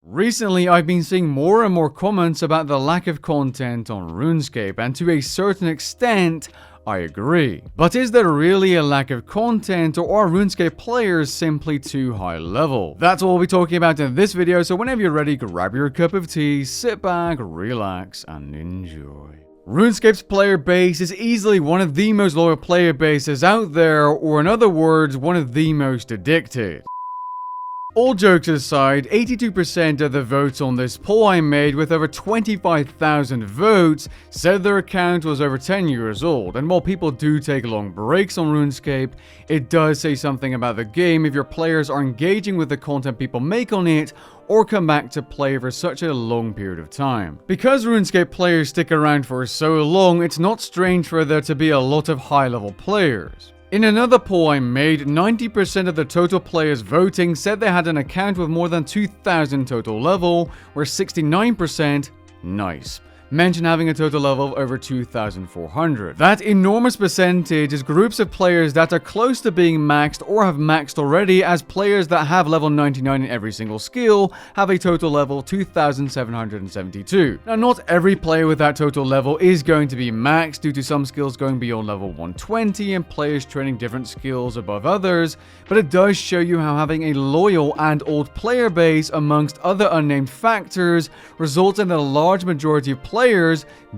Recently, I've been seeing more and more comments about the lack of content on RuneScape, and to a certain extent, I agree. But is there really a lack of content, or are RuneScape players simply too high level? That's what we'll be talking about in this video, so whenever you're ready, grab your cup of tea, sit back, relax, and enjoy. RuneScape's player base is easily one of the most loyal player bases out there, or in other words, one of the most addicted. All jokes aside, 82% of the votes on this poll I made, with over 25,000 votes, said their account was over 10 years old, and while people do take long breaks on RuneScape, it does say something about the game if your players are engaging with the content people make on it, or come back to play for such a long period of time. Because RuneScape players stick around for so long, it's not strange for there to be a lot of high-level players. In another poll I made, 90% of the total players voting said they had an account with more than 2,000 total level, where 69%, nice, mention having a total level of over 2,400. That enormous percentage is groups of players that are close to being maxed or have maxed already, as players that have level 99 in every single skill have a total level 2,772. Now, not every player with that total level is going to be maxed due to some skills going beyond level 120 and players training different skills above others, but it does show you how having a loyal and old player base amongst other unnamed factors results in the large majority of players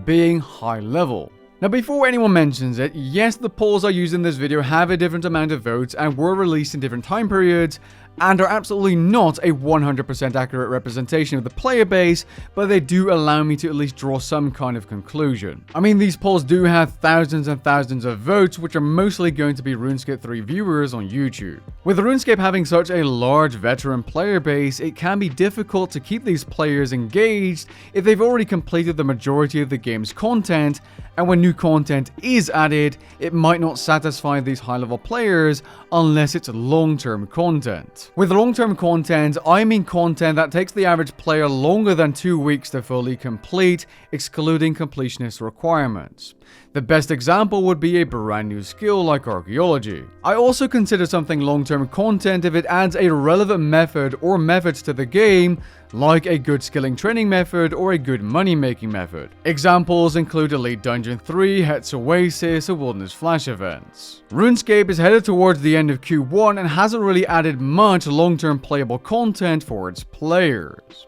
being high level. Now, before anyone mentions it, yes, the polls I use in this video have a different amount of votes and were released in different time periods, and are absolutely not a 100% accurate representation of the player base, but they do allow me to at least draw some kind of conclusion. I mean, these polls do have thousands and thousands of votes, which are mostly going to be RuneScape 3 viewers on YouTube. With RuneScape having such a large veteran player base, it can be difficult to keep these players engaged if they've already completed the majority of the game's content, and when new content is added, it might not satisfy these high-level players unless it's long-term content. With long-term content, I mean content that takes the average player longer than 2 weeks to fully complete, excluding completionist requirements. The best example would be a brand new skill like archaeology. I also consider something long-term content if it adds a relevant method or methods to the game, like a good skilling training method or a good money-making method. Examples include Elite Dungeon 3, Het's Oasis, or Wilderness Flash events. RuneScape is headed towards the end of Q1 and hasn't really added much long-term playable content for its players.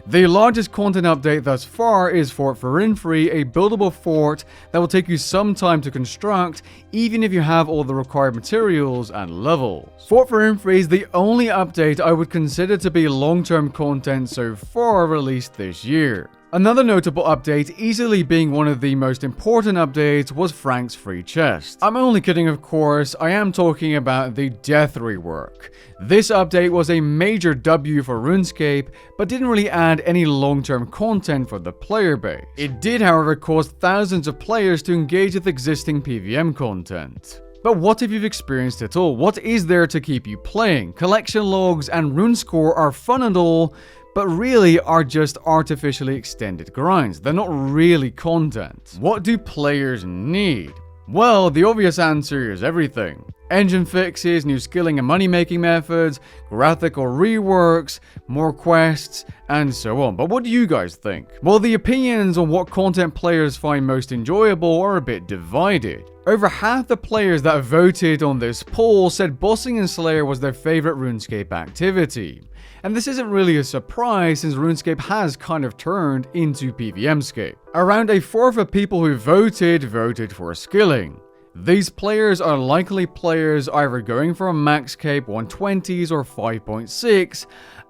The largest content update thus far is Fort Free, a buildable fort that will take you some time to construct, even if you have all the required materials and levels. Fort Free is the only update I would consider to be long-term content so far released this year. Another notable update, easily being one of the most important updates, was Frank's free chest. I'm only kidding, of course. I am talking about the death rework. This update was a major W for RuneScape, but didn't really add any long-term content for the player base. It did, however, cause thousands of players to engage with existing PvM content. But what if you've experienced it all? What is there to keep you playing? Collection logs and rune score are fun and all, but really are just artificially extended grinds. They're not really content. What do players need? Well, the obvious answer is everything. Engine fixes, new skilling and money-making methods, graphical reworks, more quests, and so on. But what do you guys think? Well, the opinions on what content players find most enjoyable are a bit divided. Over half the players that voted on this poll said bossing and Slayer was their favorite RuneScape activity. And this isn't really a surprise, since RuneScape has kind of turned into PvMscape. Around a fourth of people who voted for skilling. These players are likely players either going for a max cape 120s or 5.6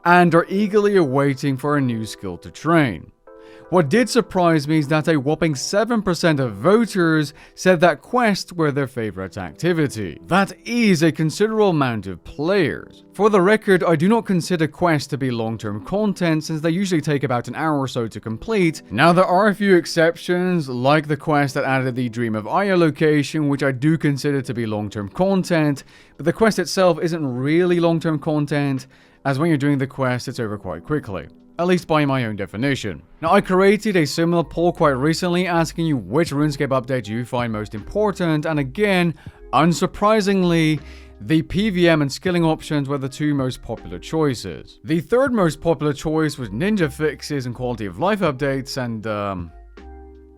and are eagerly awaiting for a new skill to train. What did surprise me is that a whopping 7% of voters said that quests were their favorite activity. That is a considerable amount of players. For the record, I do not consider quests to be long-term content, since they usually take about an hour or so to complete. Now, there are a few exceptions, like the quest that added the Dream of Aya location, which I do consider to be long-term content, but the quest itself isn't really long-term content, as when you're doing the quest, it's over quite quickly. At least by my own definition. Now, I created a similar poll quite recently asking you which RuneScape update you find most important, and again, unsurprisingly, The PVM and skilling options were the two most popular choices. The third most popular choice was ninja fixes and quality of life updates, and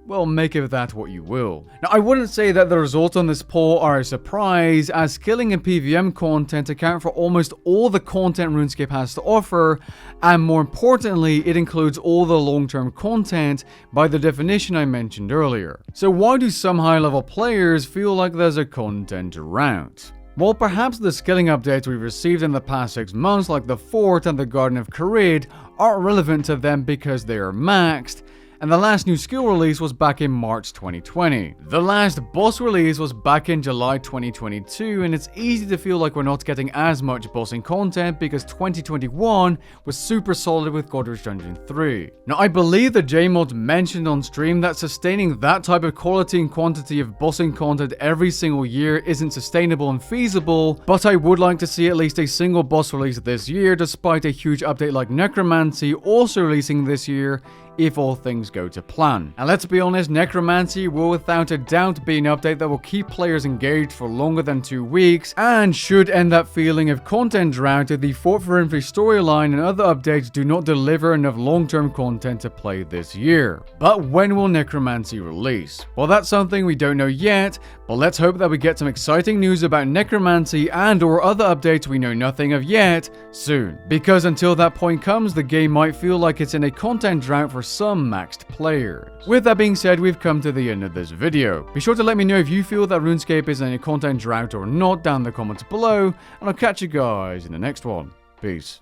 well, make of that what you will. Now, I wouldn't say that the results on this poll are a surprise, as skilling and PVM content account for almost all the content RuneScape has to offer, and more importantly, it includes all the long-term content by the definition I mentioned earlier. So why do some high-level players feel like there's a content drought? Well, perhaps the skilling updates we've received in the past 6 months, like the Fort and the Garden of Carid, aren't relevant to them because they are maxed, and the last new skill release was back in March 2020. The last boss release was back in July 2022, and it's easy to feel like we're not getting as much bossing content because 2021 was super solid with Godrich Dungeon 3. Now, I believe that JMod mentioned on stream that sustaining that type of quality and quantity of bossing content every single year isn't sustainable and feasible, but I would like to see at least a single boss release this year, despite a huge update like Necromancy also releasing this year, if all things go to plan. And let's be honest, Necromancy will without a doubt be an update that will keep players engaged for longer than 2 weeks, and should end that feeling of content drought if the Fort for Infantry storyline and other updates do not deliver enough long-term content to play this year. But when will Necromancy release? Well, that's something we don't know yet, but let's hope that we get some exciting news about Necromancy and or other updates we know nothing of yet soon. Because until that point comes, the game might feel like it's in a content drought for some maxed players. With that being said, we've come to the end of this video. Be sure to let me know if you feel that RuneScape is in a content drought or not down in the comments below, and I'll catch you guys in the next one. Peace.